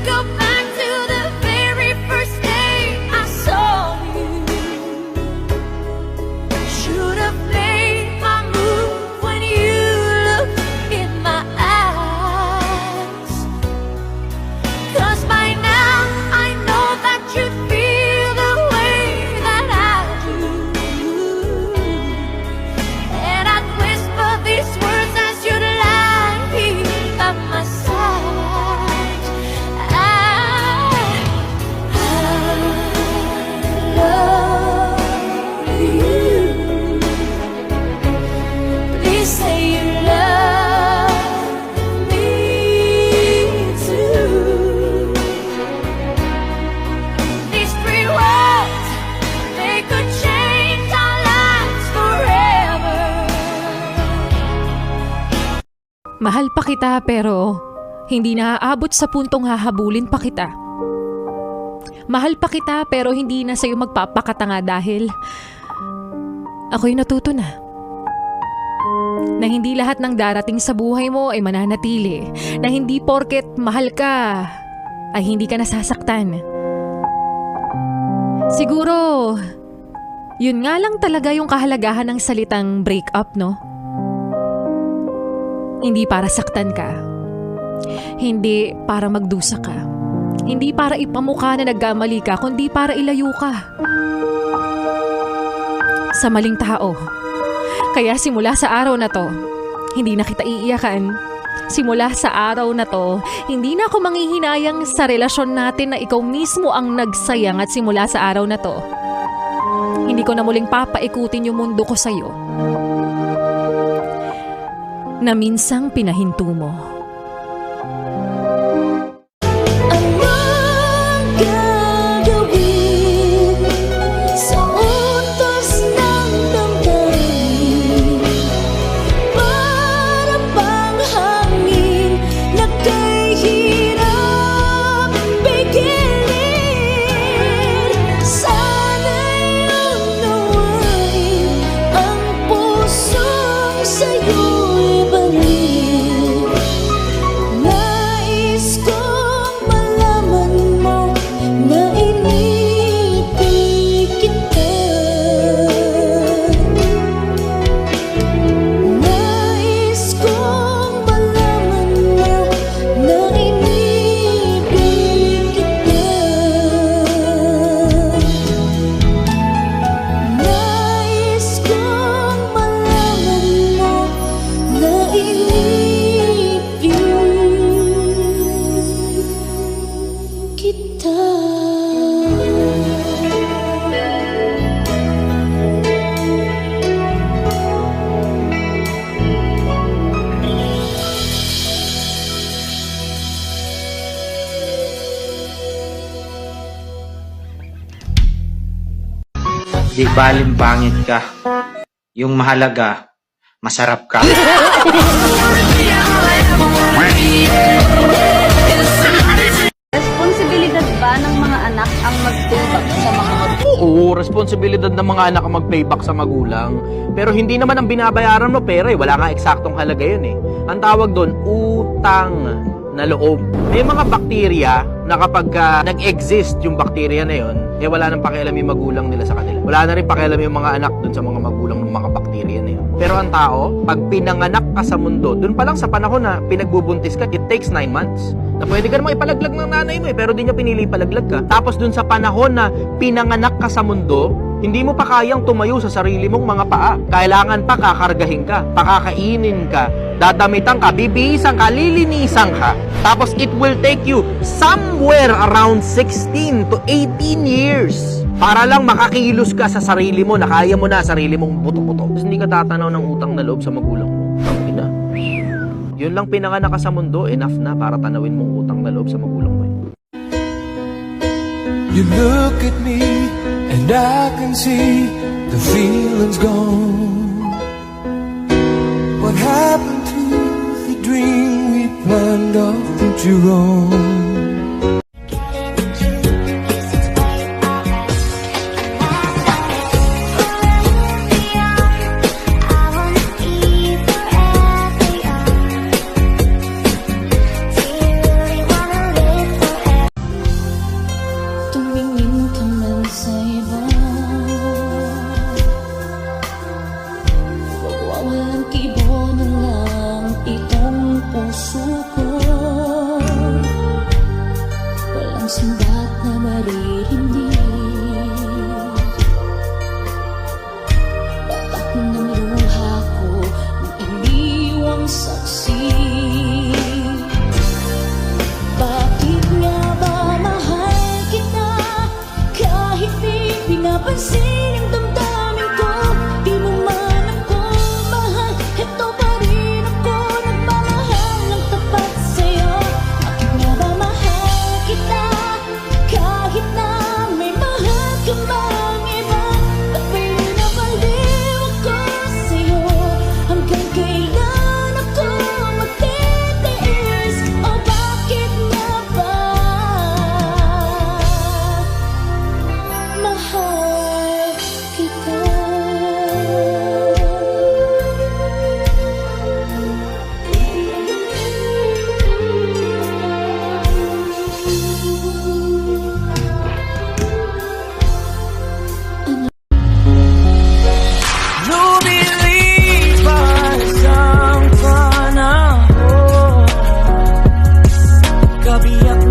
go back to the very first day I saw you. Should have made my move when you looked in my eyes. 'Cause by now I know that you feel the way that I do. And I'd whisper these words as you'd lie here by my side. I love you. Please say you love me too. These three words, they could change our lives forever. Mahal pa kita pero hindi naaabot sa puntong hahabulin pa kita. Mahal pa kita pero hindi na sa'yo magpapakatanga dahil ako'y natuto na hindi lahat ng darating sa buhay mo ay mananatili, na hindi porket mahal ka ay hindi ka nasasaktan. Siguro, yun nga lang talaga yung kahalagahan ng salitang break up, no? Hindi para saktan ka. Hindi para magdusa ka. Hindi para ipamukha na nagkamali ka, kundi para ilayo ka sa maling tao. Kaya simula sa araw na to, hindi na kita iiyakan. Simula sa araw na to, hindi na ako manghihinayang sa relasyon natin na ikaw mismo ang nagsayang, at simula sa araw na to, hindi ko na muling papaikutin yung mundo ko sa'yo na minsang pinahinto mo. Anong gagawin sa utos ng damdamin? Para bang hangin na kay hirap pigilin. Sana'y unawain ang pusong sa'yo'y balik. Nais kong malaman mo na inibig kita. Nais kong malaman mo na inibig kita. Nais kong malaman mo na inibig kita. Di baling pangit ka. Yung mahalaga, masarap ka. Responsibilidad ba ng mga anak ang mag-payback sa mga magulang? Oo, responsibilidad ng mga anak ang mag-payback sa magulang. Pero hindi naman ang binabayaran mo pera eh. Wala nga eksaktong halaga yun eh. Ang tawag doon, utang na loob. May mga bakterya na kapag nag-exist yung bakterya na yun, eh wala nang pakialam yung magulang nila sa kanila. Wala na rin pakialam yung mga anak dun sa mga magulang ng mga bakterya na yun. Pero ang tao, pag pinanganak ka sa mundo, dun pa lang sa panahon na pinagbubuntis ka, it takes 9 months. Na pwede ka namang ipalaglag ng nanay mo eh, pero di niya pinili ipalaglag ka. Tapos dun sa panahon na pinanganak ka sa mundo, hindi mo pa kayang tumayo sa sarili mong mga paa. Kailangan pa kakargahin ka, pakakainin ka, dadamitan ka, bibihisan ka, lilinisan ka. Tapos it will take you somewhere around 16 to 18 years para lang makakilos ka sa sarili mo, na kaya mo na sarili mong buto-buto. Tapos hindi ka tatanaw ng utang na loob sa magulang mo. Ina. Yun lang pinanganak ka sa mundo, enough na para tanawin mong utang na loob sa magulang mo. You look at me and I can see the feeling's gone. What happened to the dream we planned off that you're on? mapansin ang damdamin ko. Di mo man ako mahal, ito pa rin ako nagmamahal ng tapat sa'yo. Bakit nga ba mahal kita kahit na may mahal ka bang iba? Ba't pinapaliw ako sa'yo? Hanggang kailan ako magtitiis? O bakit nga ba mahal kita? Lumilipas ang panahon, gabi at